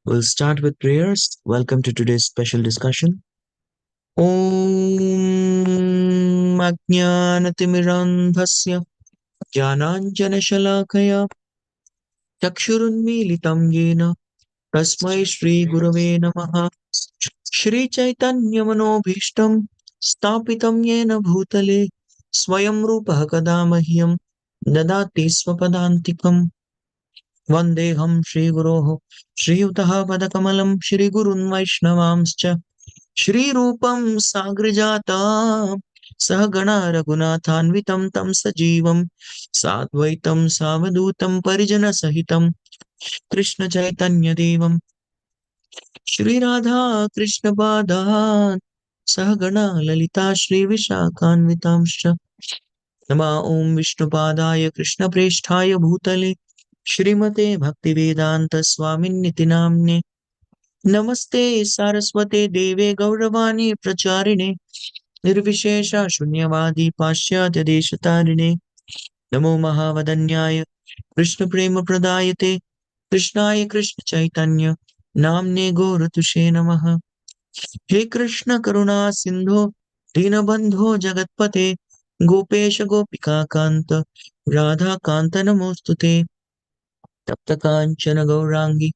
We'll start with prayers. Welcome to today's special discussion. Om Ajnanatimidandhasya Jnananjanashalakaya Chakshurunmilitam Yena Tasmai Shri Gurave Namaha Shri Chaitanya Manobhishtam Stapitam Yena Bhutale Swayam Rupa Kadamahyam Dadati Swapadantikam Vandeham Shri Guroho Shri Utaha Padakamalam Shri Gurun Vaishnavamscha Shri Rupam Sagrijata Sahagana Raghunathanvitam Tam Sajivam Sadvaitam Savadutam Parijana Sahitam Krishna Chaitanya Devam Shri Radha Krishna Pada Sahagana Lalita Shri Vishakhanvitamscha Nama Om Vishnu Padaya Krishna Presthaya Bhutale Shrimate Bhaktivedanta Swami Nitinamne Namaste Saraswate Deve Gauravani Pracharine Nirvishesha Shunyavadi Pashyadya Deshatarine Namo Mahavadanyaya Krishna Prema Pradayate Krishnaya Krishna Chaitanya Namne Gauratushe Namaha He Krishna Karuna Sindho Dinabandho Jagatpate Gopesha Gopika Kanta Radha Kanta Namostute Tapta Kanchana Gaurangi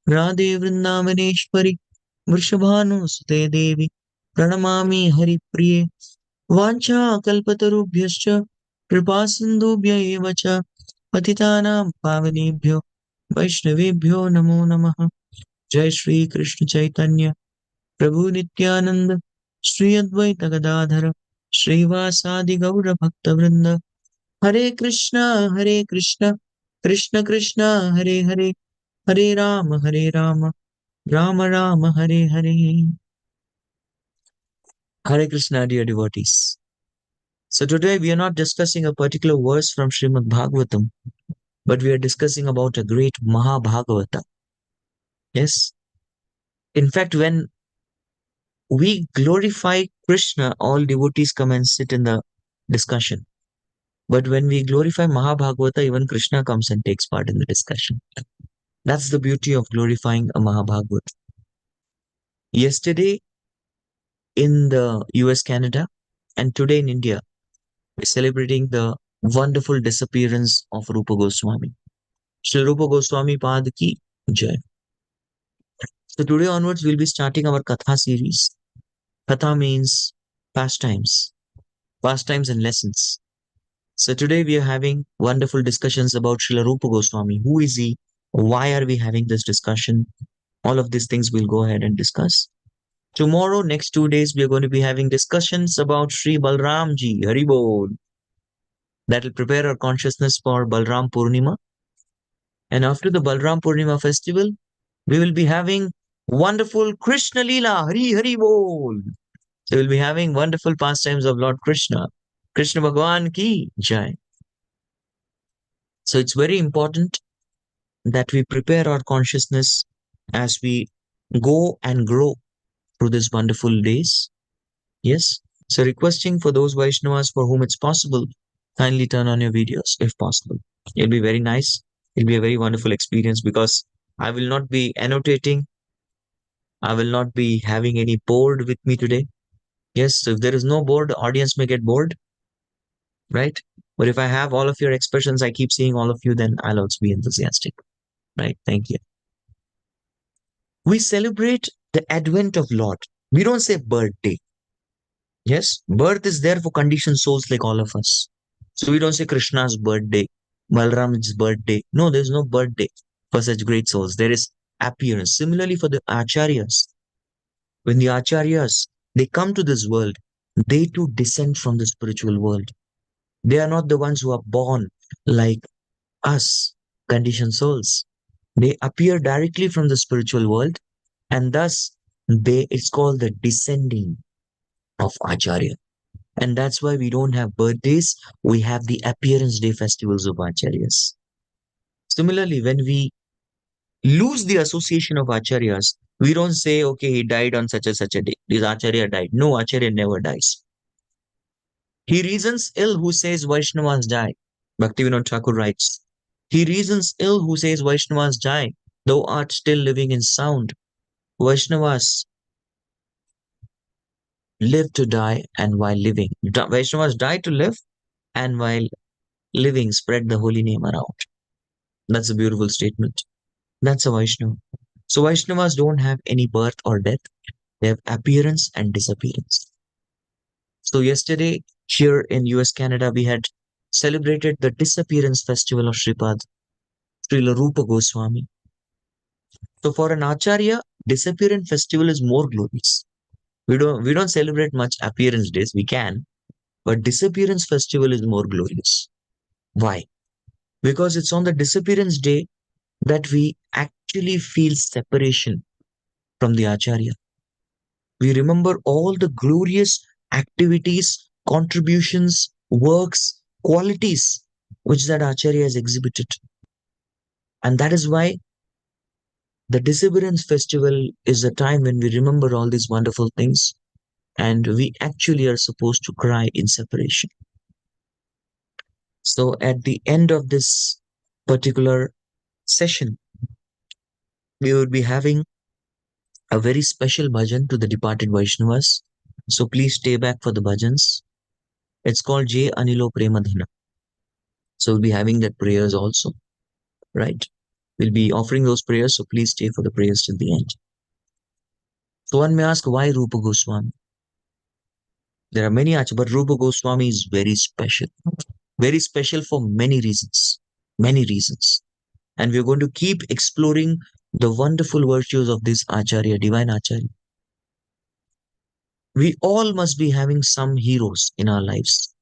Radhe Vrindavaneshwari Vrishabhanu Devi Pranamami Hari Priye Vancha Kalpatarubhyascha Kripa Sindhubhya eva cha Patitanam Pavanebhyo Vaishnavebhyo Namo Namaha Jai Shri Krishna Chaitanya Prabhu Nityananda Shri Advaita Gadadhara Srivasadi Gaura Bhakta Vrinda Hare Krishna Krishna Krishna Hare Hare Hare Rama Rama Rama Hare Hare Hare Krishna, dear devotees. So today we are not discussing a particular verse from Srimad Bhagavatam, but we are discussing about a great Mahabhagavata. Yes. In fact, when we glorify Krishna, all devotees come and sit in the discussion. But when we glorify Mahabhagavata, even Krishna comes and takes part in the discussion. That's the beauty of glorifying a Mahabhagavata. Yesterday in the US, Canada, and today in India, we're celebrating the wonderful disappearance of Rupa Goswami. Shri Rupa Goswami Pad ki Jai. So today onwards, we'll be starting our Katha series. Katha means pastimes, pastimes and lessons. So today we are having wonderful discussions about Srila Rupa Goswami. Who is he? Why are we having this discussion? All of these things we'll go ahead and discuss. Tomorrow, next 2 days, we are going to be having discussions about Sri Balramji, Haribol. That will prepare our consciousness for Balram Purnima. And after the Balram Purnima festival, we will be having wonderful Krishna Leela, Hari Hari Bol. So we'll be having wonderful pastimes of Lord Krishna. Krishna Bhagwan ki Jai. So it's very important that we prepare our consciousness as we go and grow through these wonderful days. Yes. So requesting for those Vaishnavas for whom it's possible, kindly turn on your videos if possible. It'll be very nice. It'll be a very wonderful experience because I will not be annotating. I will not be having any board with me today. Yes, so if there is no board, the audience may get bored, right? But if I have all of your expressions, I keep seeing all of you, then I'll also be enthusiastic, right? Thank you. We celebrate the advent of Lord. We don't say birthday. Yes, birth is there for conditioned souls like all of us. So we don't say Krishna's birthday, Balram's birthday. No, there's no birthday for such great souls. There is appearance. Similarly, for the acharyas, when the acharyas, they come to this world, they too descend from the spiritual world. They are not the ones who are born like us, conditioned souls. They appear directly from the spiritual world, and thus it's called the descending of Acharya. And that's why we don't have birthdays, we have the appearance day festivals of Acharyas. Similarly, when we lose the association of Acharyas, we don't say, okay, he died on such and such a day. This Acharya died. No, Acharya never dies. He reasons ill who says Vaishnavas die. Bhaktivinoda Thakur writes, he reasons ill who says Vaishnavas die. Thou art still living in sound. Vaishnavas live to die, and while living, Vaishnavas die to live, and while living, spread the holy name around. That's a beautiful statement. That's a Vaishnava. So Vaishnavas don't have any birth or death. They have appearance and disappearance. So yesterday, here in US, Canada, we had celebrated the disappearance festival of Sripad, Srila Rupa Goswami. So for an Acharya, disappearance festival is more glorious. We don't celebrate much appearance days. We can, but disappearance festival is more glorious. Why? Because it's on the disappearance day that we actually feel separation from the Acharya. We remember all the glorious activities, contributions, works, qualities which that Acharya has exhibited. And that is why the disappearance festival is a time when we remember all these wonderful things and we actually are supposed to cry in separation. So at the end of this particular session, we would be having a very special bhajan to the departed Vaishnavas. So please stay back for the bhajans. It's called Jai Anilo Premadhana. So we'll be having that prayers also, right? We'll be offering those prayers. So please stay for the prayers till the end. So one may ask, why Rupa Goswami? There are many Acharyas, but Rupa Goswami is very special. Very special for many reasons. Many reasons. And we're going to keep exploring the wonderful virtues of this Acharya, Divine Acharya. We all must be having some heroes in our lives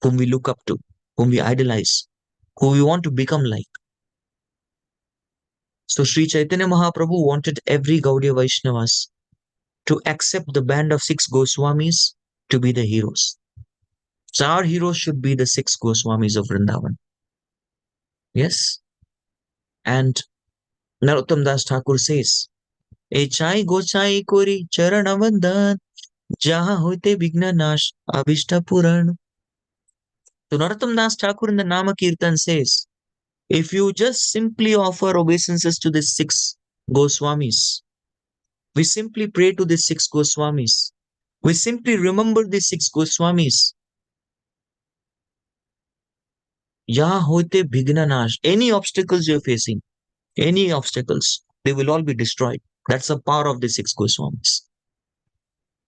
whom we look up to, whom we idolize, who we want to become like. So Sri Chaitanya Mahaprabhu wanted every Gaudiya Vaishnavas to accept the band of 6 Goswamis to be the heroes. So our heroes should be the 6 Goswamis of Vrindavan. Yes? And Narottam Das Thakur says, E chai go chai kori charanavandan, jaha hoite vigna nash abhishta puran. So Narottam Das Thakur in the Nama Kirtan says, if you just simply offer obeisances to the 6 Goswamis, we simply pray to the 6 Goswamis, we simply remember the 6 Goswamis, yaha hoite bhigna nash, any obstacles you're facing, any obstacles, they will all be destroyed. That's the power of the 6 Goswamis.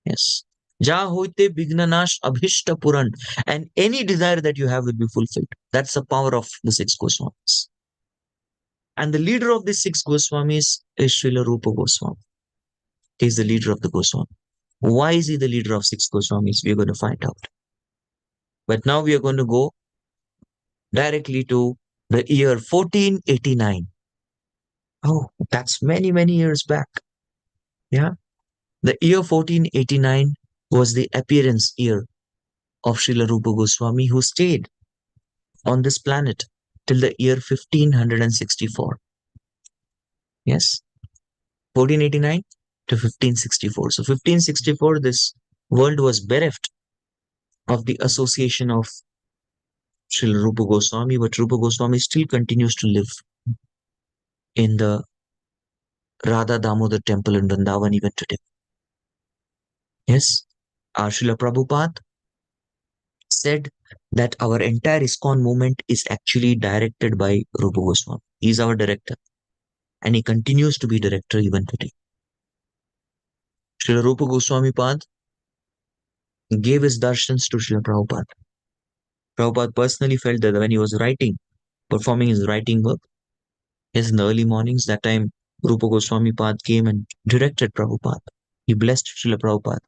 Yes. Ja hoite bignanash abhishta puran. And any desire that you have will be fulfilled. That's the power of the 6 Goswamis. And the leader of the 6 Goswamis is Srila Rupa Goswami. He is the leader of the Goswami. Why is he the leader of 6 Goswamis? We're going to find out. But now we are going to go directly to the year 1489. Oh, that's many, many years back. Yeah. The year 1489 was the appearance year of Srila Rupa Goswami, who stayed on this planet till the year 1564. Yes, 1489 to 1564. So 1564, this world was bereft of the association of Srila Rupa Goswami, but Rupa Goswami still continues to live in the Radha Damodar temple in Vrindavan even today. Yes, our Srila Prabhupada said that our entire ISKCON movement is actually directed by Rupa Goswami. He is our director and he continues to be director even today. Srila Rupa Goswami Pad gave his darshans to Srila Prabhupada. Prabhupada personally felt that when he was performing his writing work, yes, in the early mornings, that time Rupa Goswami Pad came and directed Prabhupada. He blessed Srila Prabhupada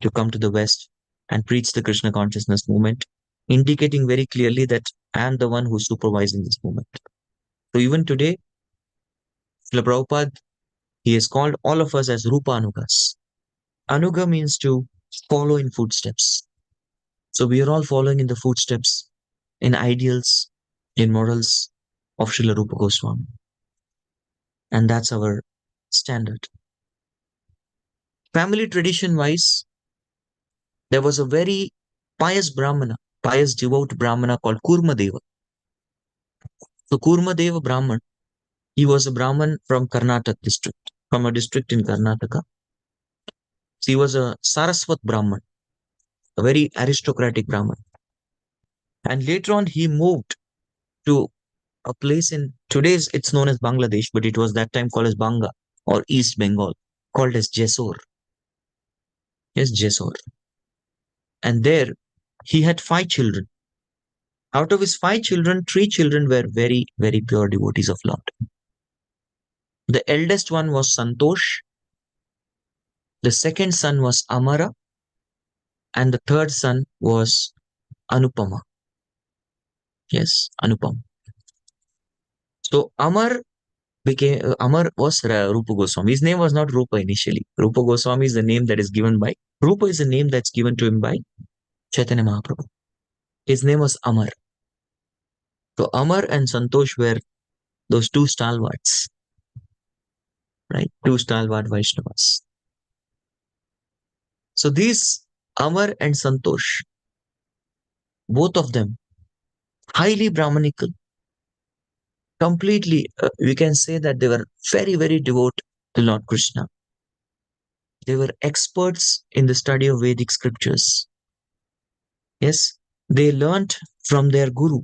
to come to the West and preach the Krishna Consciousness movement, indicating very clearly that I am the one who's supervising this movement. So even today, Srila Prabhupada, he has called all of us as Rupa Anugas. Anuga means to follow in footsteps. So we are all following in the footsteps, in ideals, in morals of Srila Rupa Goswami. And that's our standard. Family tradition wise, there was a very pious Brahmana, pious devout Brahmana called Kurmadeva. So Kurmadeva Brahman, He was a Brahmin from Karnataka district, from a district in Karnataka. So he was a Saraswat Brahmin, a very aristocratic Brahmin. And later on, he moved to a place in today's, it's known as Bangladesh, but it was that time called as Banga or East Bengal, called as Jessore. Yes, Jessore. And there he had 5 children. Out of his 5 children, 3 children were very, very pure devotees of Lord. The eldest one was Santosh, the second son was Amara, and the third son was Anupama. Yes, Anupam. So Amar was Rupa Goswami. His name was not Rupa initially. Rupa Goswami is the name that is given by Rupa is the name that's given to him by Chaitanya Mahaprabhu. His name was Amar. So Amar and Santosh were those two stalwarts, right? Two stalwart Vaishnavas. So these Amar and Santosh, both of them, highly Brahmanical, completely, we can say that they were very, very devout to Lord Krishna. They were experts in the study of Vedic scriptures. Yes, they learnt from their guru,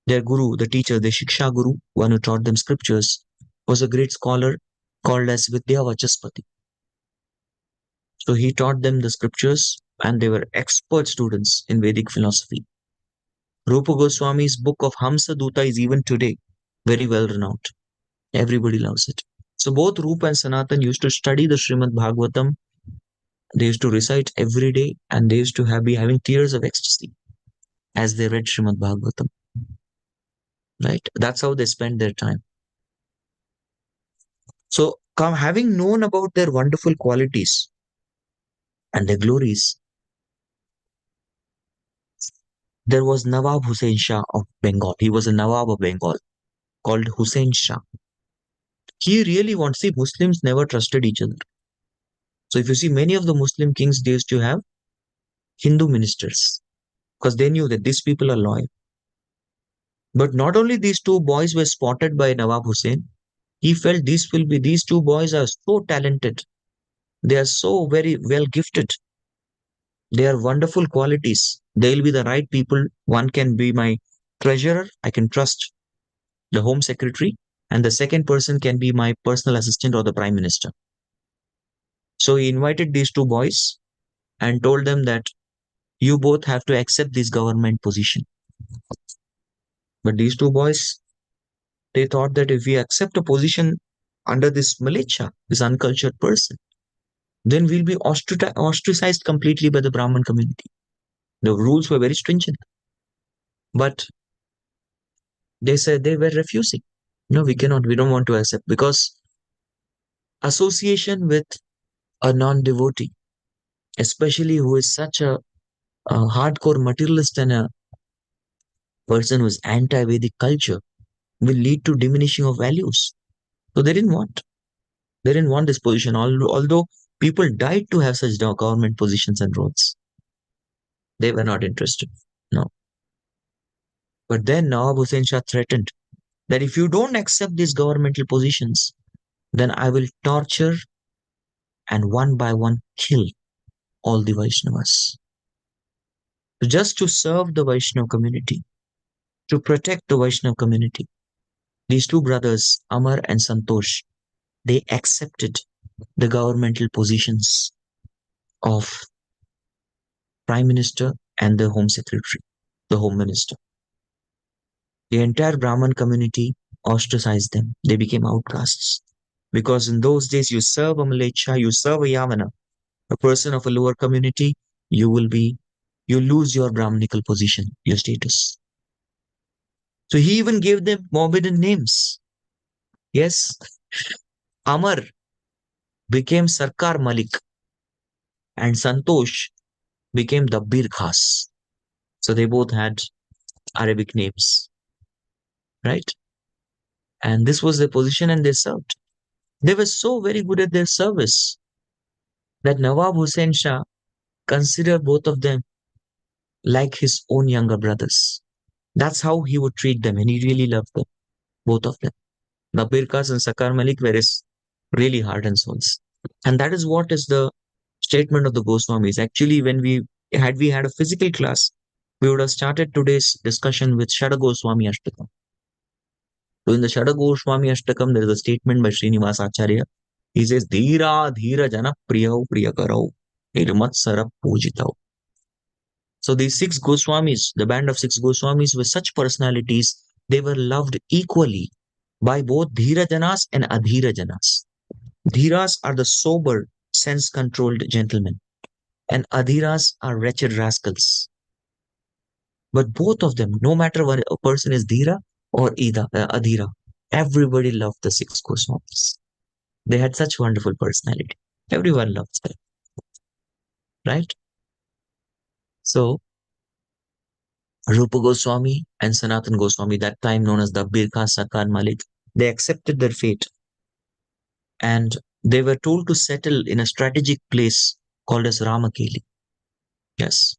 the teacher, the Shiksha Guru, one who taught them scriptures, was a great scholar called as Vidya Vachaspati. So he taught them the scriptures and they were expert students in Vedic philosophy. Rupa Goswami's book of Hamsa Duta is even today very well renowned. Everybody loves it. So both Rupa and Sanatan used to study the Srimad Bhagavatam. They used to recite every day and they used to be having tears of ecstasy as they read Srimad Bhagavatam. Right? That's how they spent their time. So, having known about their wonderful qualities and their glories, there was Nawab Hussain Shah of Bengal. He was a Nawab of Bengal called Hussain Shah. He really wants, see, Muslims never trusted each other. So if you see many of the Muslim kings, they used to have Hindu ministers because they knew that these people are loyal. But not only these two boys were spotted by Nawab Hussain, he felt these two boys are so talented. They are so very well gifted. They are wonderful qualities. They'll be the right people. One can be my treasurer. I can trust the home secretary. And the second person can be my personal assistant or the prime minister. So he invited these two boys and told them that you both have to accept this government position. But these two boys, they thought that if we accept a position under this Malecha, this uncultured person, then we'll be ostracized completely by the Brahmin community. The rules were very stringent. But they said they were refusing. No, we cannot, we don't want to accept because association with a non-devotee, especially who is such a hardcore materialist and a person who is anti-Vedic culture, will lead to diminishing of values. So they didn't want this position, although people died to have such government positions and roles. They were not interested. No. But then Nawab Hussain Shah threatened that if you don't accept these governmental positions, then I will torture and one by one kill all the Vaishnavas. Just to serve the Vaishnava community, to protect the Vaishnava community, these two brothers, Amar and Santosh, they accepted the governmental positions of Prime Minister and the Home Secretary, the Home Minister. The entire Brahmin community ostracized them. They became outcasts. Because in those days, you serve a Malecha, you serve a Yavana, a person of a lower community, you lose your Brahminical position, your status. So he even gave them morbid names. Yes, Amar became Sarkar Malik and Santosh became Dabbir Khas. So they both had Arabic names, right? And this was their position and they served. They were so very good at their service that Nawab Hussain Shah considered both of them like his own younger brothers. That's how he would treat them and he really loved them, both of them. The Birkas and Sakar Malik were really hardened souls. And that is what is the statement of the Goswamis. Actually, when we had a physical class, we would have started today's discussion with Shada Goswami Ashtakam. So in the Shada Goswami Ashtakam, there is a statement by Srinivas Acharya. He says, Dhira Dhira Jana Priyau Priyakarau Nirmat Sarap Pujitau. So these six Goswamis, the band of six Goswamis, were such personalities, they were loved equally by both Dhira Janas and Adhira Janas. Dhiras are the sober, sense-controlled gentlemen, and Adhiras are wretched rascals. But both of them, no matter whether a person is Dhira or Adhira, everybody loved the six Goswamis. They had such wonderful personality. Everyone loves them, right? So, Rupa Goswami and Sanatan Goswami, that time known as the Birka Sakar Malik, they accepted their fate and they were told to settle in a strategic place called as Ramakeli. Yes.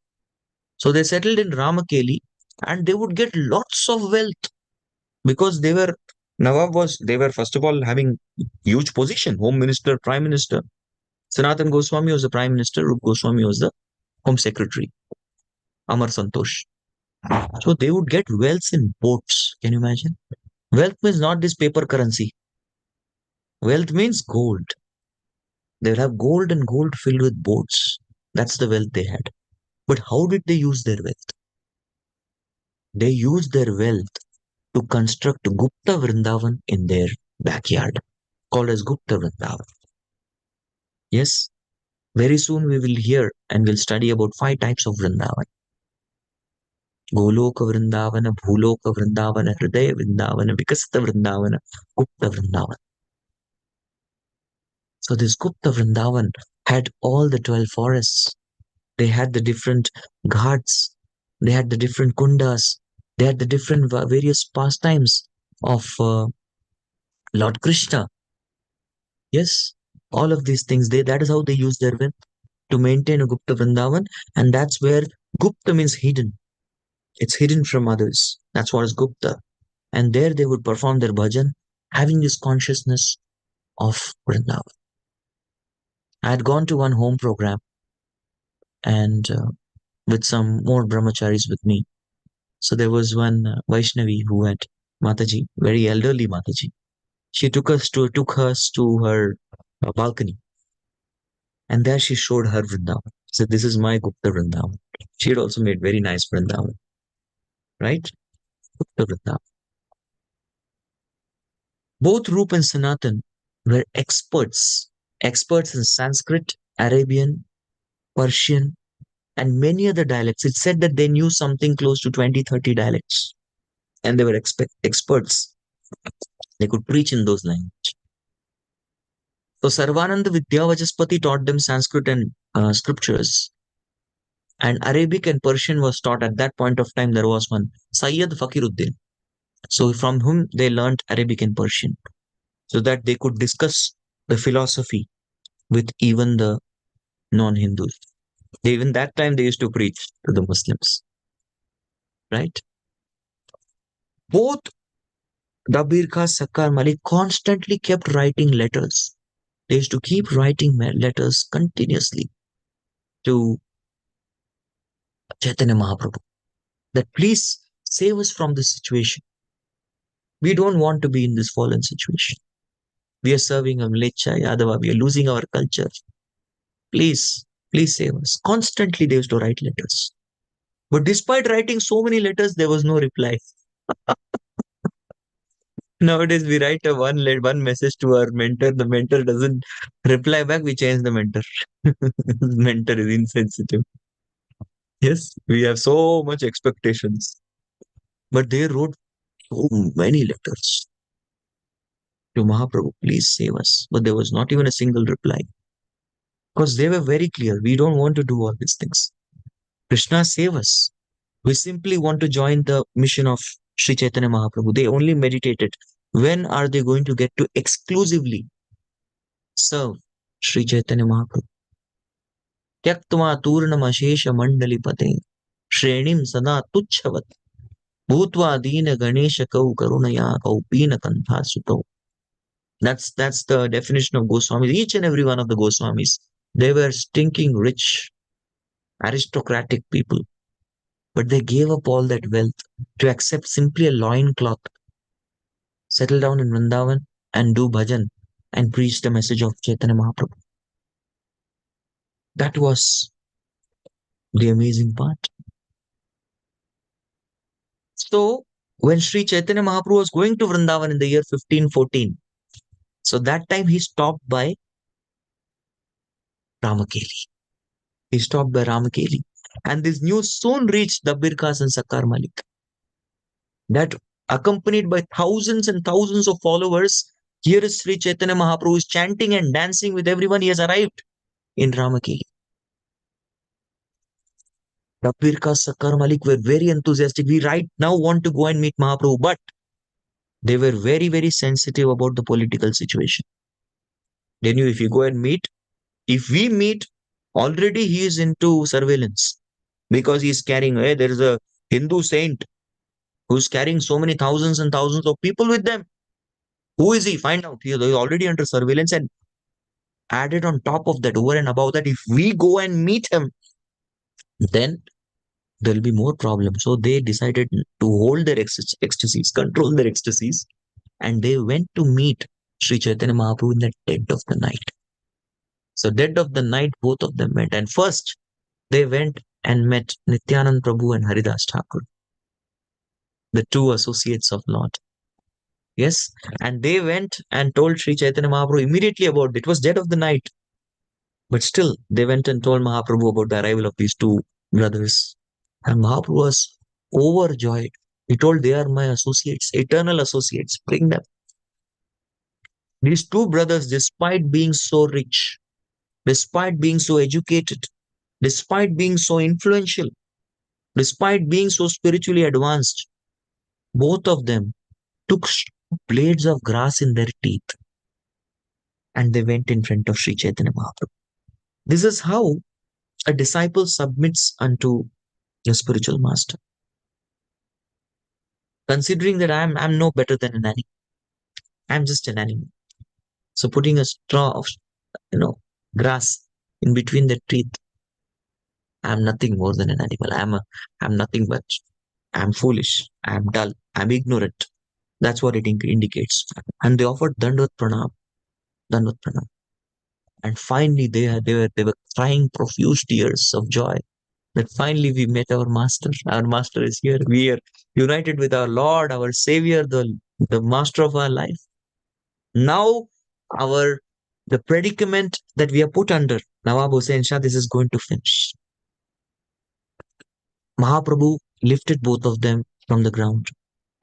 So they settled in Ramakeli and they would get lots of wealth because they were first of all having huge position, home minister, prime minister. Sanatan Goswami was the prime minister, Rup Goswami was the home secretary, Amar Santosh. So they would get wealth in boats. Can you imagine? Wealth means not this paper currency. Wealth means gold. They will have gold and gold filled with boats. That's the wealth they had. But how did they use their wealth? They used their wealth to construct Gupta Vrindavan in their backyard, called as Gupta Vrindavan. Yes, very soon we will hear and we'll study about 5 types of Vrindavan. Goloka Vrindavana, Bhuloka Vrindavana, Hridaya Vrindavana, Vikasita Vrindavana, Gupta Vrindavan. So this Gupta Vrindavan had all the 12 forests. They had the different ghats. They had the different kundas. They had the different various pastimes of Lord Krishna. Yes, all of these things, that is how they use their wealth to maintain a Gupta Vrindavan. And that's where Gupta means hidden. It's hidden from others. That's what is Gupta. And there they would perform their bhajan, having this consciousness of Vrindavan. I had gone to one home program and with some more brahmacharis with me. So there was one Vaishnavi who had Mataji, very elderly Mataji. She took us to her balcony, and there she showed her Vrindavan. Said, "This is my Gupta Vrindavan." She had also made very nice Vrindavan, right? Gupta Vrindavan. Both Rupa and Sanatan were experts in Sanskrit, Arabian, Persian, and many other dialects. It said that they knew something close to 20-30 dialects, and they were experts. They could preach in those languages. So Sarvananda Vidyavajaspati taught them Sanskrit and scriptures. And Arabic and Persian was taught at that point of time. There was one, Sayyid Fakiruddin. So from whom they learned Arabic and Persian so that they could discuss the philosophy with even the non-Hindus. Even that time they used to preach to the Muslims. Right? Both Dabir Khan Sakar Malik constantly kept writing letters. They used to keep writing letters continuously to Chaitanya Mahaprabhu that please save us from this situation. We don't want to be in this fallen situation. We are serving a Mlecha, Yadava. We are losing our culture. Please, please save us. Constantly they used to write letters. But despite writing so many letters, there was no reply. Nowadays, we write one message to our mentor. The mentor doesn't reply back. We change the mentor. Mentor is insensitive. Yes, we have so much expectations. But they wrote so many letters to Mahaprabhu, please save us. But there was not even a single reply. Because they were very clear. We don't want to do all these things. Krishna, save us. We simply want to join the mission of Sri Chaitanya Mahaprabhu. They only meditated. When are they going to get to exclusively serve Sri Chaitanya Mahaprabhu? Tyaktva turnam ashesha mandali pate shrenim sada tuchhavat bhutva dina ganesha kau karunaya kaupina kantha suto. That's the definition of Goswamis. Each and every one of the Goswamis, they were stinking rich, aristocratic people, but they gave up all that wealth to accept simply a loincloth, settle down in Vrindavan and do bhajan and preach the message of Chaitanya Mahaprabhu. That was the amazing part. So, when Sri Chaitanya Mahaprabhu was going to Vrindavan in the year 1514, so that time he stopped by Ramakeli. He stopped by Ramakeli. And this news soon reached the Birkas and Sakar Malik. That accompanied by thousands and thousands of followers, here is Sri Chaitanya Mahaprabhu is chanting and dancing with everyone. He has arrived in Ramakeli. The Birkas Sakar Malik were very enthusiastic. We right now want to go and meet Mahaprabhu, but they were very, very sensitive about the political situation. They knew if you go and meet, if we meet, already he is into surveillance because he is carrying, there is a Hindu saint who's carrying so many thousands and thousands of people with them. Who is he? Find out. He is already under surveillance, and added on top of that, over and above that, if we go and meet him, then there'll be more problems. So they decided to hold their ecstasies, control their ecstasies, and they went to meet Sri Chaitanya Mahaprabhu in the dead of the night. So dead of the night, both of them met. And first, they went and met Nityanand Prabhu and Haridas Thakur, the two associates of Lord. Yes, and they went and told Sri Chaitanya Mahaprabhu immediately about it. It was dead of the night. But still, they went and told Mahaprabhu about the arrival of these two brothers. And Mahaprabhu was overjoyed. He told, they are my associates, eternal associates. Bring them. These two brothers, despite being so rich, despite being so educated, despite being so influential, despite being so spiritually advanced, both of them took blades of grass in their teeth and they went in front of Sri Chaitanya Mahaprabhu. This is how a disciple submits unto a spiritual master. Considering that I'm no better than an animal, I'm just an animal. So putting a straw of grass in between the teeth, I'm nothing more than an animal. I'm nothing but I'm foolish, I'm dull, I'm ignorant. That's what it indicates. And they offered Dandvat Pranam, Dandvat Pranam. And finally they were crying profuse tears of joy that finally we met our master. Our master is here. We are united with our Lord, our Savior, the master of our life. Now the predicament that we are put under, Nawab Hussain Shah, this is going to finish. Mahaprabhu lifted both of them from the ground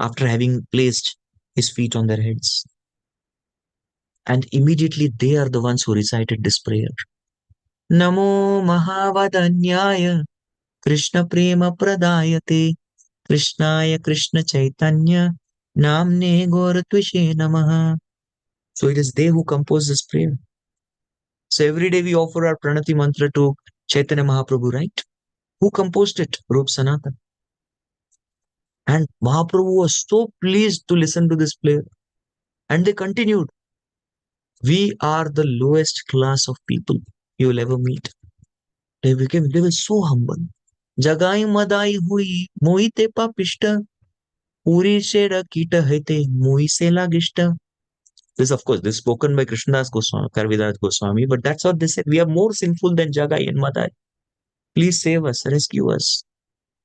after having placed his feet on their heads. And immediately they are the ones who recited this prayer. Namo Mahavadanyaya Krishna Prema Pradayate Krishnaya Krishna Chaitanya Namne Goratvishe Namaha. So it is they who compose this prayer. So every day we offer our Pranati mantra to Chaitanya Mahaprabhu, right? Who composed it? Rupa Sanatana. And Mahaprabhu was so pleased to listen to this prayer. And they continued. We are the lowest class of people you will ever meet. They were so humble. Jagai madai hui moite papishta puri shera kita hete moi se lagishta. This, of course, this is spoken by Krishnadas Goswami, Karvidas Goswami, but that's what they said. We are more sinful than Jagai and Madai. Please save us, rescue us.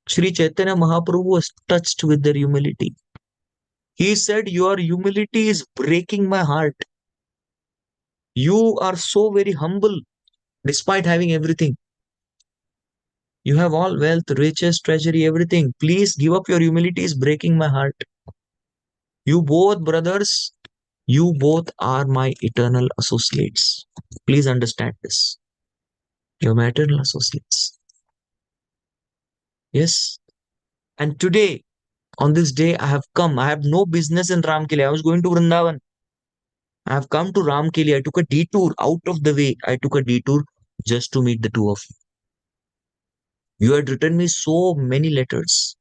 Sri Chaitanya Mahaprabhu was touched with their humility. He said, your humility is breaking my heart. You are so very humble despite having everything. You have all wealth, riches, treasury, everything. Please give up your humility is breaking my heart. You both brothers, you both are my eternal associates. Please understand this. You're my eternal associates. Yes. And today, on this day, I have come. I have no business in Ramkeli. I was going to Vrindavan. I have come to Ramkeli. I took a detour out of the way. I took a detour just to meet the two of you. You had written me so many letters.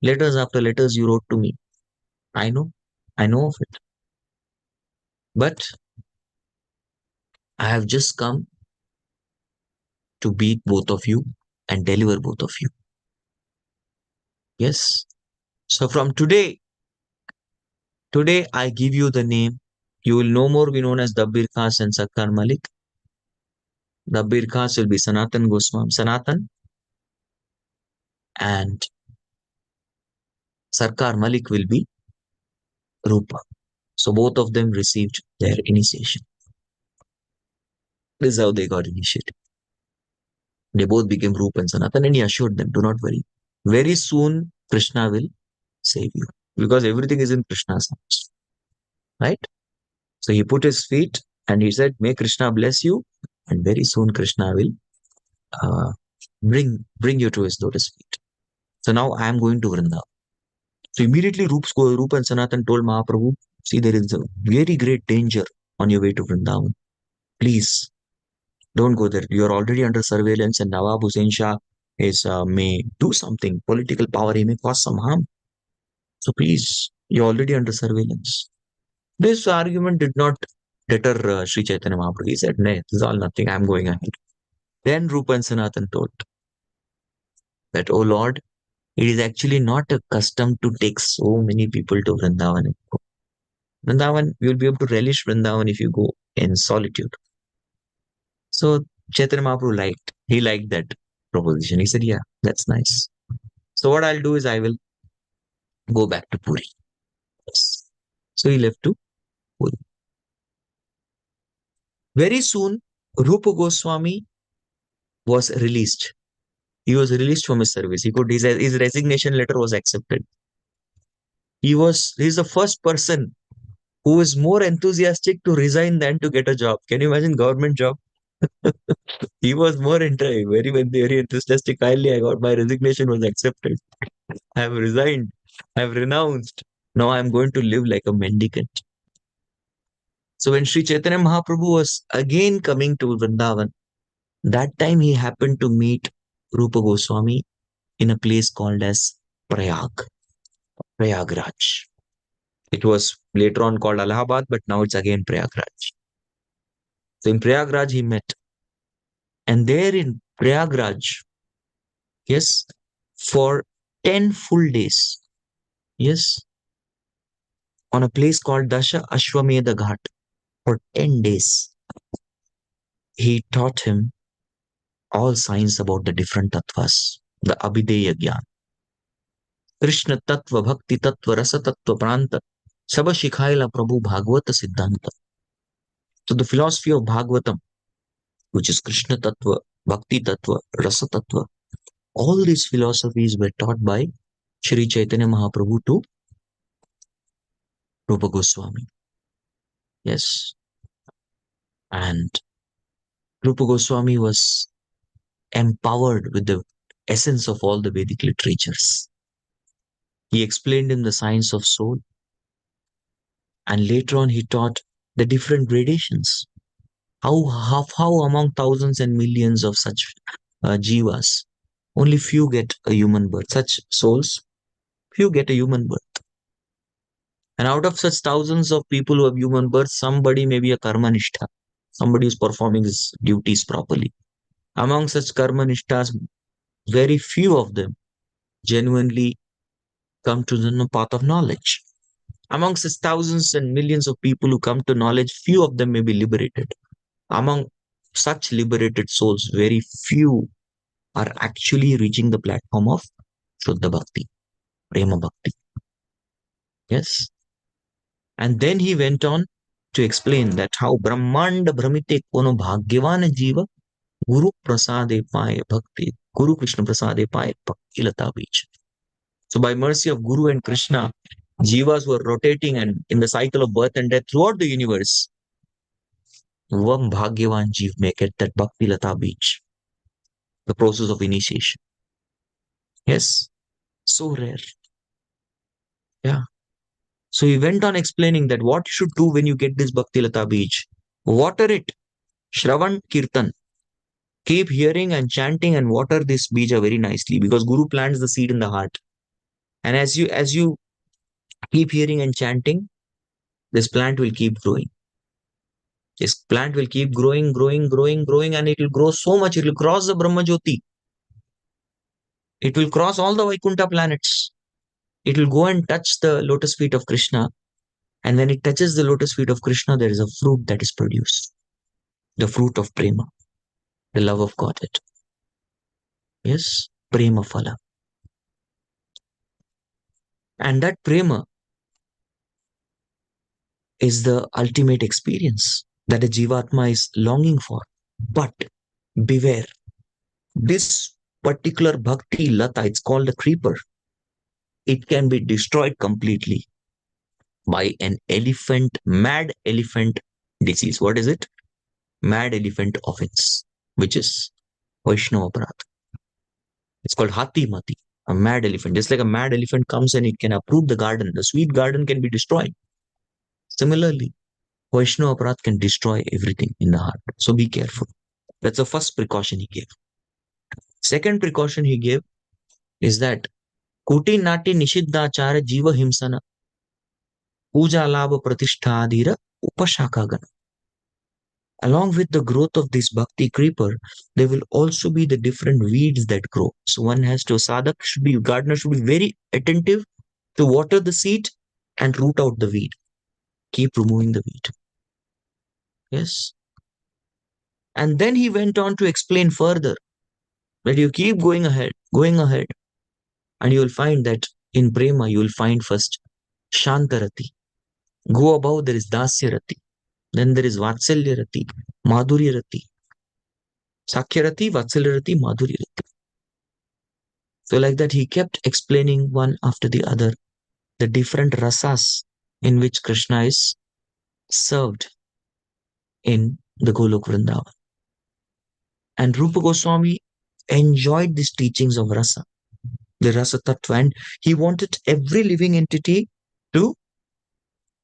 Letters after letters you wrote to me. I know. I know of it. But I have just come to beat both of you and deliver both of you. Yes. So from today I give you the name. You will no more be known as Dabbir Khas and Sakkar Malik. Dabbir Khas will be Sanatan Goswami, Sanatan, and Sarkar Malik will be Rupa. So both of them received their initiation. This is how they got initiated. They both became Rupa and Sanatan, and he assured them, do not worry. Very soon, Krishna will save you. Because everything is in Krishna's hands. Right? So he put his feet and he said, may Krishna bless you. And very soon Krishna will uh, bring you to his lotus feet. So now I am going to Vrindavan. So immediately Rupa and Sanatan told Mahaprabhu, see, there is a very great danger on your way to Vrindavan. Please don't go there. You are already under surveillance, and Nawab Hussain Shah may do something. Political power, he may cause some harm. So please, you're already under surveillance. This argument did not deter Sri Chaitanya Mahaprabhu. He said, nay, this is all nothing. I'm going ahead. Then Rupa and Sanatan told that, oh Lord, it is actually not a custom to take so many people to Vrindavan. Vrindavan, you'll be able to relish Vrindavan if you go in solitude. So Chaitanya Mahaprabhu he liked that proposition. He said, yeah, that's nice. So what I'll do is I will go back to Puri. Yes. So he left to Puri. Very soon, Rupa Goswami was released. He was released from his service. His resignation letter was accepted. He's the first person who is more enthusiastic to resign than to get a job. Can you imagine government job? He was more very enthusiastic. Kindly, I got my resignation was accepted. I have resigned. I have renounced. Now I am going to live like a mendicant. So when Sri Chaitanya Mahaprabhu was again coming to Vrindavan, that time he happened to meet Rupa Goswami in a place called as Prayagraj. It was later on called Allahabad, but now it's again Prayagraj. So in Prayagraj he met. And there in Prayagraj, yes, for 10 full days, yes, on a place called Dasha Ashwamedha Ghat, for 10 days, he taught him all science about the different tattvas, the Abhideya Gyan. Krishna Tattva, Bhakti Tattva, Rasa Tattva, Pranta, Saba Shikhaila Prabhu Bhagavata Siddhanta. So the philosophy of Bhagavatam, which is Krishna Tattva, Bhakti Tattva, Rasa Tattva, all these philosophies were taught by Sri Chaitanya Mahaprabhu to Rupa Goswami. Yes. And Rupa Goswami was empowered with the essence of all the Vedic literatures. He explained him the science of soul. And later on, he taught the different gradations. How among thousands and millions of such jivas, only few get a human birth. Such souls, few get a human birth. And out of such thousands of people who have human birth, somebody may be a karmanishta. Somebody is performing his duties properly. Among such karmanishtas, very few of them genuinely come to the path of knowledge. Amongst such thousands and millions of people who come to knowledge, few of them may be liberated. Among such liberated souls, very few are actually reaching the platform of Shuddha Bhakti, Prema Bhakti. Yes. And then he went on to explain that how Brahmanda Brahmite Kono Bhagyavana Jiva Guru Prasade Paye Bhakti, Guru Krishna Prasade Paye Bhakti Lata Beach. So by mercy of Guru and Krishna, jivas were rotating and in the cycle of birth and death throughout the universe. One Bhagyavan Jeev may get that Bhakti Lata Beach, the process of initiation. Yes, so rare. Yeah. So he went on explaining that what you should do when you get this Bhakti Lata Beach. Water it. Shravan Kirtan. Keep hearing and chanting and water this bija very nicely because Guru plants the seed in the heart. And as you keep hearing and chanting, this plant will keep growing. This plant will keep growing, growing, growing, growing, and it will grow so much, it will cross the Brahma Jyoti. It will cross all the Vaikuntha planets. It will go and touch the lotus feet of Krishna. And when it touches the lotus feet of Krishna, there is a fruit that is produced. The fruit of prema, the love of Godhead. Yes, prema phala. And that prema is the ultimate experience that a Jivatma is longing for. But beware, this particular bhakti lata, it's called a creeper. It can be destroyed completely by an elephant, mad elephant disease. What is it? Mad elephant offense, which is Vaishnava Aparadha. It's called Hati Mati, a mad elephant. Just like a mad elephant comes and it can uproot the garden, the sweet garden can be destroyed. Similarly, Vaishnava Aparadha can destroy everything in the heart. So be careful. That's the first precaution he gave. Second precaution he gave is that Kuti Nati Nishiddhachara Jiva Himsana Puja Labha Pratishtadhira Upashakagana. Along with the growth of this bhakti creeper, there will also be the different weeds that grow. So one has to, gardener should be very attentive to water the seed and root out the weed. Keep removing the weed. Yes. And then he went on to explain further that you keep going ahead, and you will find that in prema, you will find first Shantarati. Go above, there is Dasyarati. Then there is Vatsalyarati, Madhuryarati. Sakyarati, Vatsalyarati, Madhuryarati. So like that, he kept explaining one after the other the different rasas in which Krishna is served in the Golok Vrindavan. And Rupa Goswami enjoyed these teachings of rasa, the rasa tattva, and he wanted every living entity to,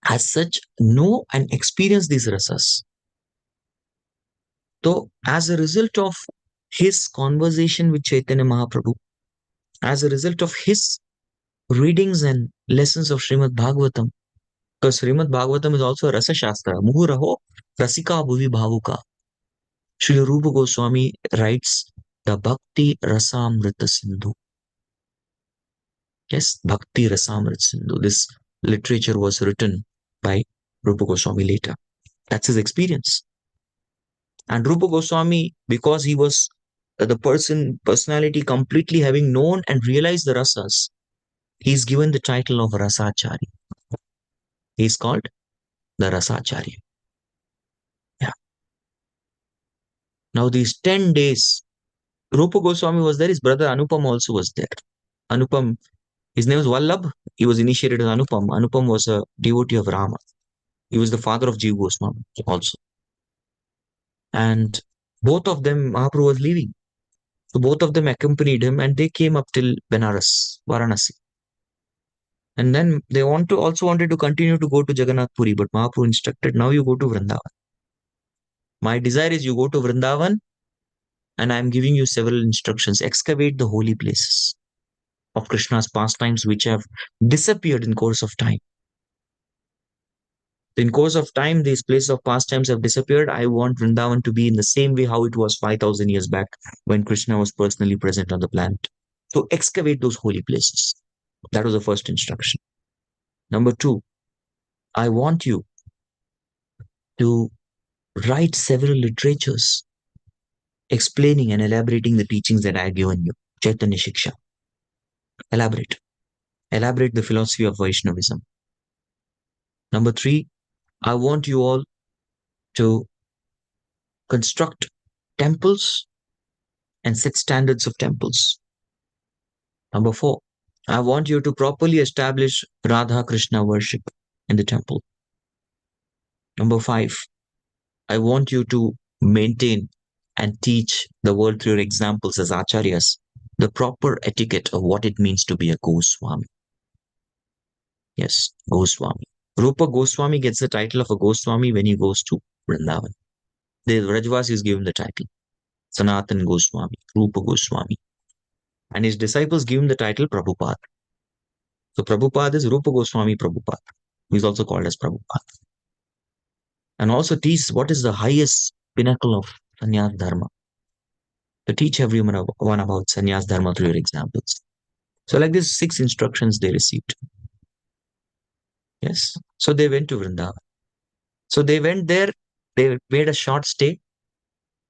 as such, know and experience these rasas. So, as a result of his conversation with Chaitanya Mahaprabhu, as a result of his readings and lessons of Srimad Bhagavatam, because Srimad Bhagavatam is also a rasa shastra, Muhuraho Rasika Bhuvi Bhavuka. Srila Rupa Goswami writes the Bhakti Rasamrita Sindhu. Yes, Bhakti Rasamrita Sindhu. This literature was written by Rupa Goswami later. That's his experience. And Rupa Goswami, because he was the personality completely having known and realized the rasas, he's given the title of Rasachari. He's called the Rasachari. Yeah. Now these 10 days, Rupa Goswami was there, his brother Anupam also was there. Anupam, his name was Vallabh. He was initiated as Anupam. Anupam was a devotee of Rama. He was the father of Jiva Goswami also. And both of them, Mahaprabhu was leaving. So both of them accompanied him and they came up till Benares, Varanasi. And then they also wanted to continue to go to Jagannath Puri, but Mahaprabhu instructed, now you go to Vrindavan. My desire is you go to Vrindavan and I am giving you several instructions. Excavate the holy places of Krishna's pastimes which have disappeared in course of time. In course of time, these places of pastimes have disappeared. I want Vrindavan to be in the same way how it was 5,000 years back when Krishna was personally present on the planet. So excavate those holy places. That was the first instruction. Number 2, I want you to write several literatures explaining and elaborating the teachings that I have given you. Chaitanya Shiksha. Elaborate. Elaborate the philosophy of Vaishnavism. Number 3, I want you all to construct temples and set standards of temples. Number 4, I want you to properly establish Radha Krishna worship in the temple. Number 5, I want you to maintain and teach the world through your examples as acharyas the proper etiquette of what it means to be a Goswami. Yes, Goswami. Rupa Goswami gets the title of a Goswami when he goes to Vrindavan. The Rajvasi is given the title. Sanatan Goswami, Rupa Goswami. And his disciples give him the title Prabhupada. So Prabhupada is Rupa Goswami Prabhupada. He's also called as Prabhupada. and also teach what is the highest pinnacle of sannyas dharma. To teach everyone one about sannyas dharma through your examples. So like this, 6 instructions they received. Yes. So they went to Vrindavan. So they went there, they made a short stay.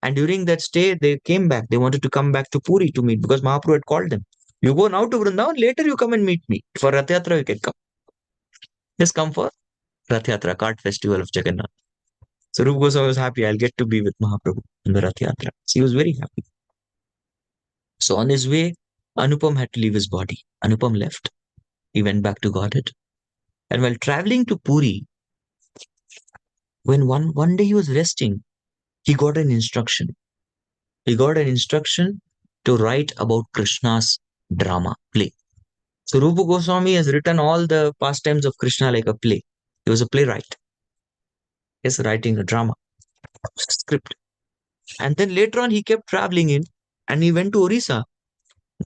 And during that stay, they came back. They wanted to come back to Puri to meet because Mahaprabhu had called them. You go now to Vrindavan, later you come and meet me. For Rath Yatra, you can come. Just come for Rath Yatra, cart festival of Jagannath. So Rupa Goswami was happy. I'll get to be with Mahaprabhu in the Rath Yatra. So he was very happy. So on his way, Anupam had to leave his body. Anupam left. He went back to Godhead. And while traveling to Puri, when one day he was resting, he got an instruction. He got an instruction to write about Krishna's drama, play. So Rupa Goswami has written all the pastimes of Krishna like a play. He was a playwright. Yes, writing a drama script. And then later on, he kept traveling in and he went to Orissa.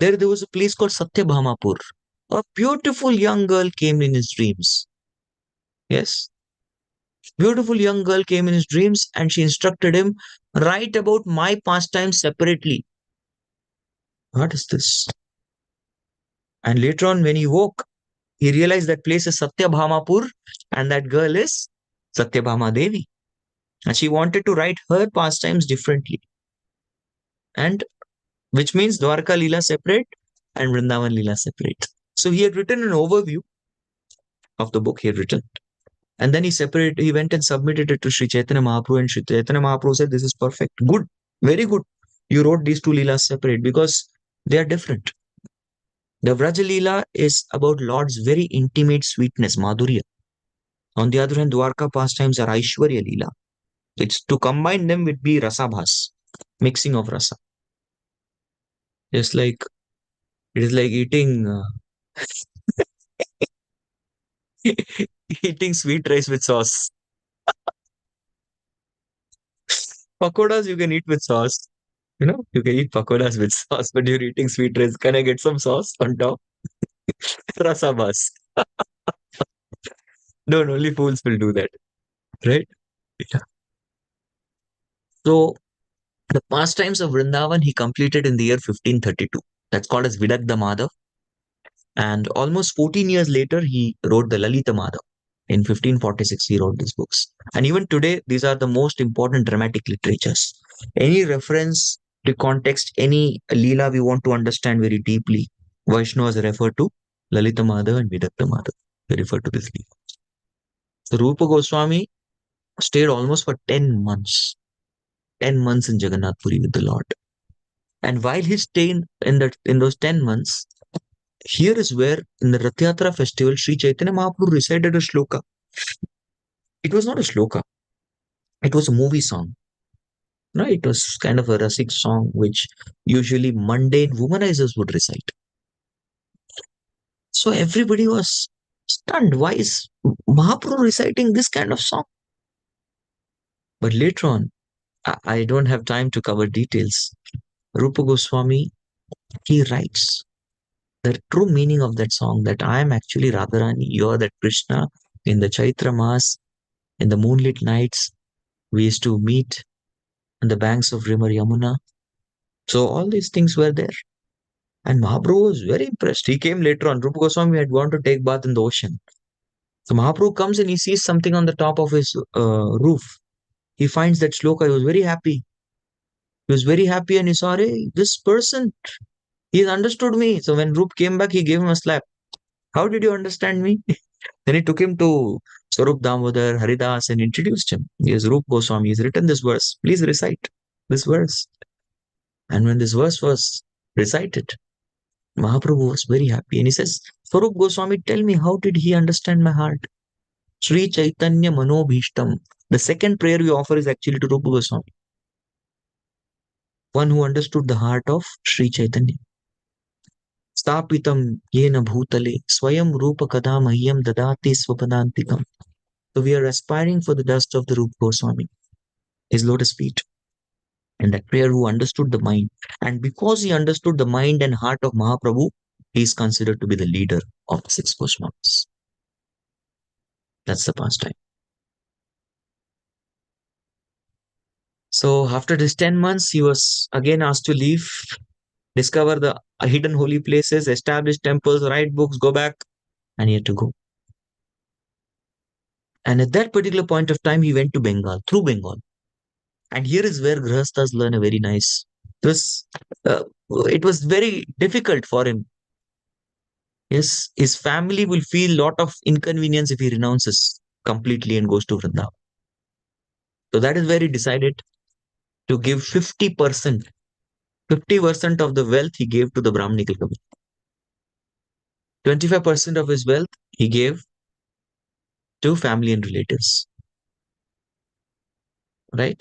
There was a place called Satyabhamapur. A beautiful young girl came in his dreams. Yes. Beautiful young girl came in his dreams and she instructed him, write about my pastimes separately. What is this? And later on, when he woke, he realized that place is Satyabhamapur and that girl is Satyabhama Devi. And she wanted to write her pastimes differently. And which means Dwarka Leela separate and Vrindavan Leela separate. So he had written an overview of the book he had written. And then he went and submitted it to Sri Chaitanya Mahaprabhu, and Sri Chaitanya Mahaprabhu said, this is perfect. Good. Very good. You wrote these two Leelas separate because they are different. The Vraja Leela is about Lord's very intimate sweetness, Madhurya. On the other hand, Dwarka pastimes are Aishwarya Leela. It's to combine them would be Rasabhas, mixing of rasa. Just like it is like eating eating sweet rice with sauce. Pakodas you can eat with sauce. You can eat pakodas with sauce, but you're eating sweet rice. Can I get some sauce on top? Rasabhas. No, only fools will do that, right? Yeah. So the pastimes of Vrindavan he completed in the year 1532. That's called as Vidagdha Madhav. And almost 14 years later, he wrote the Lalita Madhav. In 1546, he wrote these books. And even today, these are the most important dramatic literatures. Any reference to context, any Leela we want to understand very deeply, Vaishnavas refer to Lalita Madhav and Vidagdha Madhav. They refer to this Leela. So Rupa Goswami stayed almost for 10 months. 10 months in Jagannath Puri with the Lord. And while he stayed in those 10 months, here is where in the Rath Yatra festival, Sri Chaitanya Mahaprabhu recited a shloka. It was not a shloka. It was a movie song. No, it was kind of a rasik song which usually mundane womanizers would recite. So everybody was stunned. Why is Mahaprabhu reciting this kind of song? But later on, I don't have time to cover details. Rupa Goswami, he writes the true meaning of that song that I am actually Radharani, you are that Krishna. In the Chaitra Mass, in the moonlit nights, we used to meet on the banks of river Yamuna. So all these things were there. And Mahaprabhu was very impressed. He came later on. Rupa Goswami had gone to take bath in the ocean. So Mahaprabhu comes and he sees something on the top of his roof. He finds that shloka. He was very happy. He was very happy and he saw, hey, this person, he understood me. So when Rup came back, he gave him a slap. How did you understand me? Then he took him to Swarup Damodar, Haridas and introduced him. He is Rup Goswami. He's written this verse. Please recite this verse. And when this verse was recited, Mahaprabhu was very happy. And he says, Swarup Goswami, tell me, how did he understand my heart? Sri Chaitanya Manobhishtam. The second prayer we offer is actually to Rupa Goswami. One who understood the heart of Sri Chaitanya. Stapitam yena bhutale swayam rupa kada mahyam dadati swapadantikam. So we are aspiring for the dust of the Rupa Goswami, his lotus feet. And that prayer who understood the mind. And because he understood the mind and heart of Mahaprabhu, he is considered to be the leader of the 6 Goswamis. That's the pastime. So after this 10 months, he was again asked to leave, discover the hidden holy places, establish temples, write books, go back, and he had to go. And at that particular point of time, he went to Bengal, through Bengal. And here is where Grihasthas learn a very nice. It was, uh, it was very difficult for him. Yes, his family will feel lot of inconvenience if he renounces completely and goes to Vrindavan. So that is where he decided to give 50%. 50% of the wealth he gave to the Brahminical community. 25% of his wealth he gave to family and relatives. Right?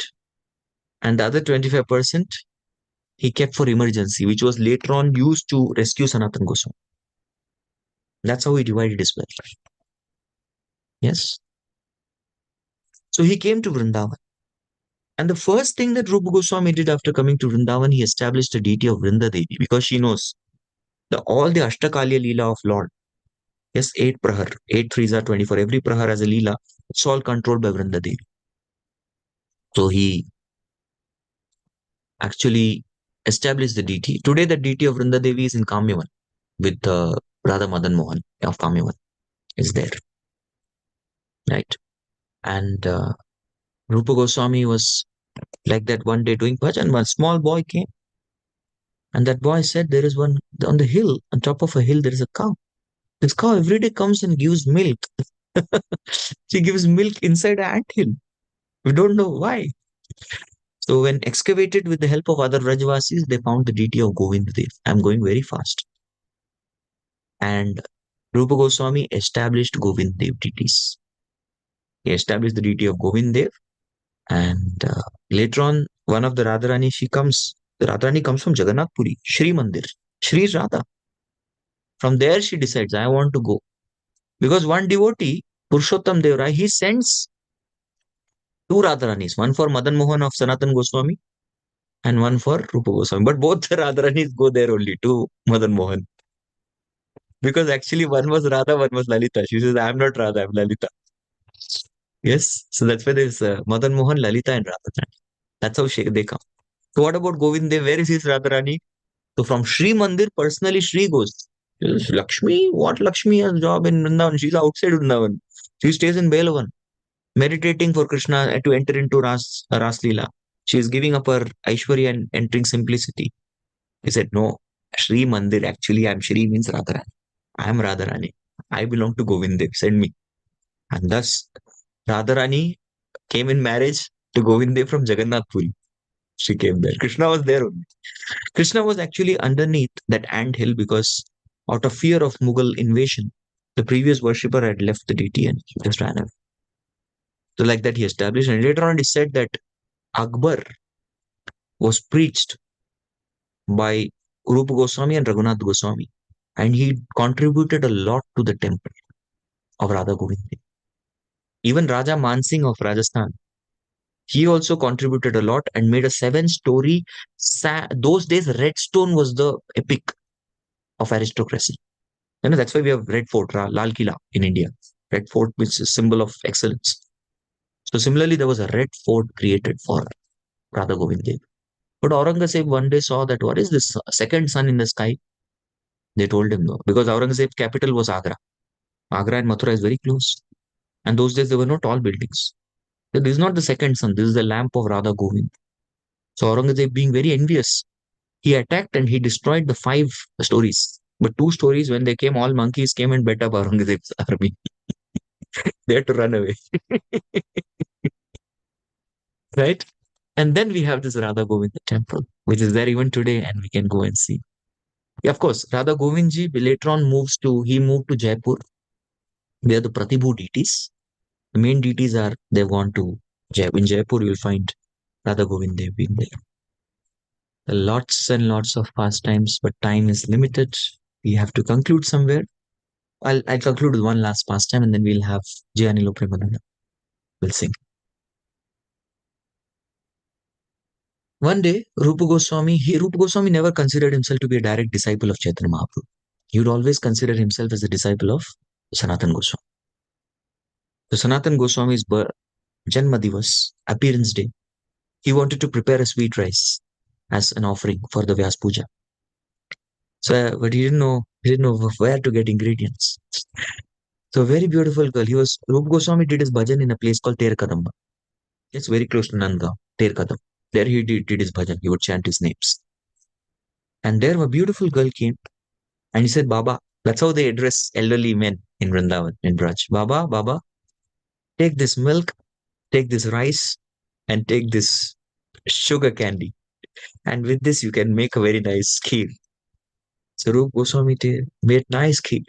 And the other 25% he kept for emergency, which was later on used to rescue Sanatana Goswami. That's how he divided his wealth. Yes. So he came to Vrindavan. And the first thing that Rupa Goswami did after coming to Vrindavan, he established the deity of Vrinda Devi because she knows all the Ashtakalya Leela of Lord. Yes, 8 Prahar, 8 threes are 24. Every Prahar has a Leela. It's all controlled by Vrinda Devi. So he actually established the deity. Today, the deity of Vrinda Devi is in Kamyavan with Radha Madan Mohan of Kamyavan is there. Right. And Rupa Goswami was like that one day doing bhajan. One small boy came and that boy said, there is one on the hill, on top of a hill, there is a cow. This cow every day comes and gives milk. She gives milk inside an ant hill. We don't know why. So when excavated with the help of other Rajvasis, they found the deity of Govind Dev. I'm going very fast. And Rupa Goswami established Govind Dev deities. He established the deity of Govind Dev. And later on, one of the Radharani, the Radharani comes from Jagannath Puri, Shri Mandir, Shri Radha. From there, she decides, I want to go. Because one devotee, Purushottam Dev Rai, he sends two Radharanis, one for Madan Mohan of Sanatan Goswami and one for Rupa Goswami. But both the Radharanis go there only to Madan Mohan. Because actually one was Radha, one was Lalita. She says, I'm not Radha, I'm Lalita. Yes. So that's why there's Madan Mohan, Lalita and Radharani. That's how they come. So what about Govind Dev? Where is his Radharani? So from Sri Mandir, personally Sri goes. Lakshmi? What Lakshmi has job in Vrindavan? She's outside Vrindavan. She stays in Belavan, meditating for Krishna to enter into Ras Leela. She is giving up her Aishwarya and entering simplicity. He said, no, Sri Mandir, actually I'm Sri means Radharani. I am Radharani. I belong to Govind Dev. Send me. And thus Radharani came in marriage to Govind Dev from Jagannath Puri. She came there. Krishna was there only. Krishna was actually underneath that ant hill because out of fear of Mughal invasion, the previous worshipper had left the deity and he just ran away. So like that he established. And later on it is said that Akbar was preached by Rupa Goswami and Raghunath Goswami. And he contributed a lot to the temple of Radha Govind. Even Raja Mansingh of Rajasthan, he also contributed a lot and made a 7-story. Those days, red stone was the epic of aristocracy. That's why we have Red Fort, Lal Killa in India. Red Fort, which is a symbol of excellence. So similarly, there was a red fort created for Radha Govind Dev. But Aurangzeb one day saw that what is this second sun in the sky? They told him no, because Aurangzeb's capital was Agra. Agra and Mathura is very close. And those days there were no tall buildings. So this is not the second sun, this is the lamp of Radha Govind. So Aurangzeb being very envious, he attacked and he destroyed the 5 stories. But 2 stories, when they came, all monkeys came and bet up Aurangzeb's army. They had to run away. Right? And then we have this Radha Govind temple, which is there even today, and we can go and see. Yeah, of course, Radha Govindji later on he moved to Jaipur, where the Pratibhu deities, the main deities they've gone to Jaipur. In Jaipur, you'll find Radha Govind, they've been there. Lots and lots of pastimes, but time is limited. We have to conclude somewhere. I'll conclude with one last pastime and then we'll have Jayanilo Premananda. We'll sing. One day, Rupa Goswami never considered himself to be a direct disciple of Chaitanya Mahaprabhu. He would always consider himself as a disciple of Sanatana Goswami. So Sanatana Goswami's Janma Divas, appearance day, he wanted to prepare a sweet rice as an offering for the Vyas Puja. So, but he didn't know where to get ingredients. So, a very beautiful girl. Rupa Goswami did his bhajan in a place called Terkadamba. It's very close to Nandgaon, Terkadam. There he did his bhajan. He would chant his names. And there a beautiful girl came and he said, Baba. That's how they address elderly men in Vrindavan, in Braj. Baba, Baba, take this milk, take this rice, and take this sugar candy. And with this, you can make a very nice kheer. So Rupa Goswami made nice kheer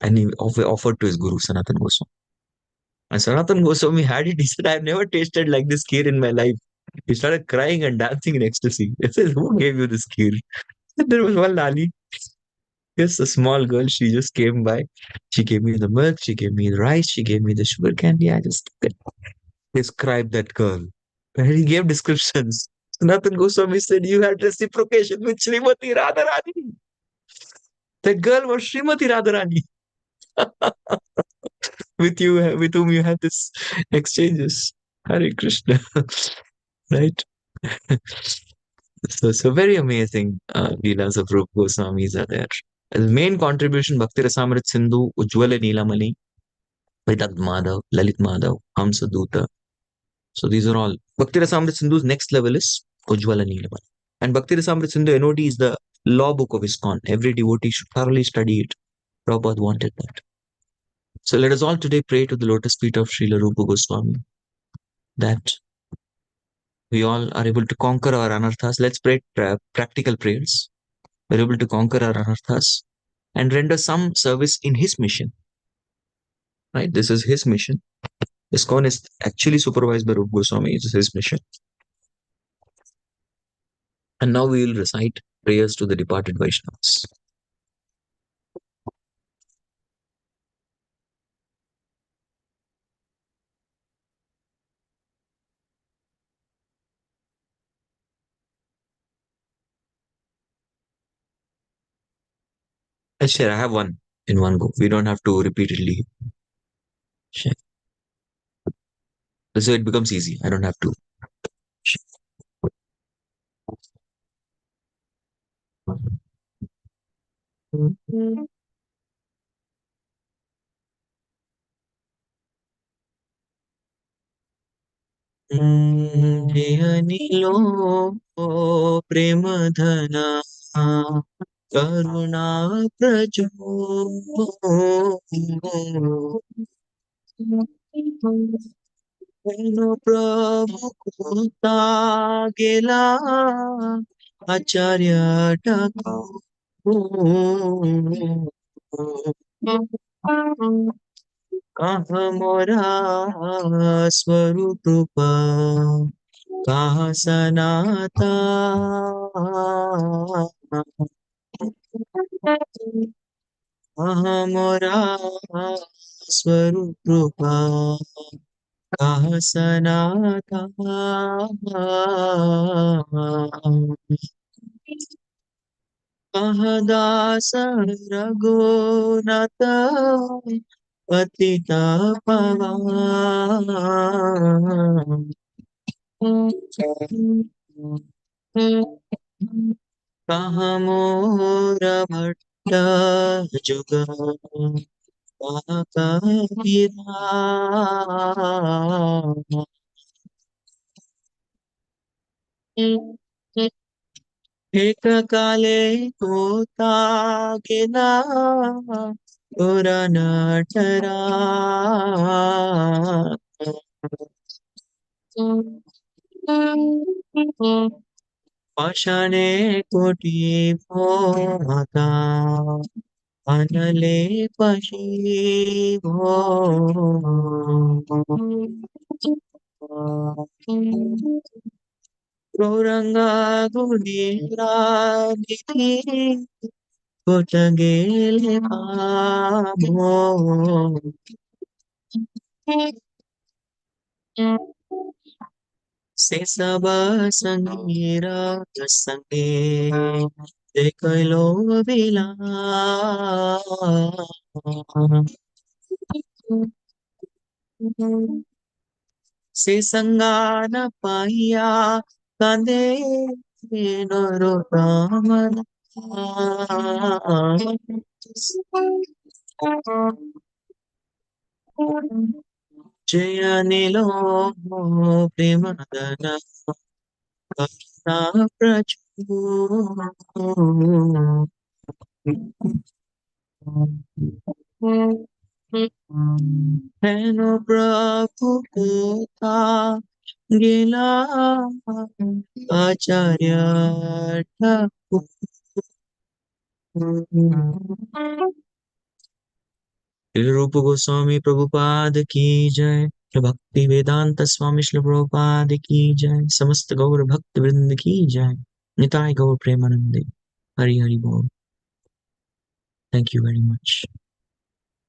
and he offered to his guru, Sanatan Goswami. And Sanatan Goswami had it. He said, I've never tasted like this kheer in my life. He started crying and dancing in ecstasy. He said, who gave you this kheer? There was one Lali. Yes, a small girl. She just came by. She gave me the milk. She gave me the rice. She gave me the sugar candy. I just described that girl. And he gave descriptions. Sanatan Goswami said, you had reciprocation with Srimati Radharani. The girl was Srimati Radharani. With whom you had this exchanges. Hare Krishna. Right? So very amazing Leelas of Rupa Goswamis are there. As main contribution, Bhakti Rasamrit Sindhu, Ujjwala Neelamani, Vedant Madhav, Lalit Madhav, Hamsa Duta. So these are all. Bhakti Rasamrit Sindhu's next level is Ujjwala Neelamani. And Bhakti Rasamrit Sindhu NOD is the law book of ISKCON. Every devotee should thoroughly study it. Prabhupada wanted that. So let us all today pray to the lotus feet of Srila Rupa Goswami that we all are able to conquer our anarthas. Let's pray practical prayers. We're able to conquer our anarthas and render some service in his mission. Right? This is his mission. ISKCON is actually supervised by Rupa Goswami. It is his mission. And now we will recite prayers to the departed Vaishnavas. I'll share. I have one in one go. We don't have to repeatedly share. So it becomes easy. I don't have to share. लो प्रेम धना करुणा प्रजो प्रभु कृता गेला आचार्य कहा मोरा स्वरूप रूपा कहा सनाता कहा मोरा स्वरूप रूपा कहा सनाता कहा दास रघुनाथ पतिता पवन कहा मोर भट्ट जुग कहा कबीरा एक काले होता गिना पुराना ठरा पाषाणे कोटि माता अनले पशी भो गौरंगा गुणीरा निधि कोटगेले पामो से सब संगीरा संगे देखलो बिला से संगा न पाइया कांदे नरोत्तम जय नीलो प्रेम दन करुणा प्रचुर हेनो प्रभु कोता गिला आचार्य ठाकुर रूप गोस्वामी प्रभुपाद की जय। भक्ति वेदांत स्वामी श्री प्रभुपाद की जय। समस्त गौर भक्त वृंद की जय। निताय गौर प्रेमानंदे। हरि हरि बोल। Thank you very much.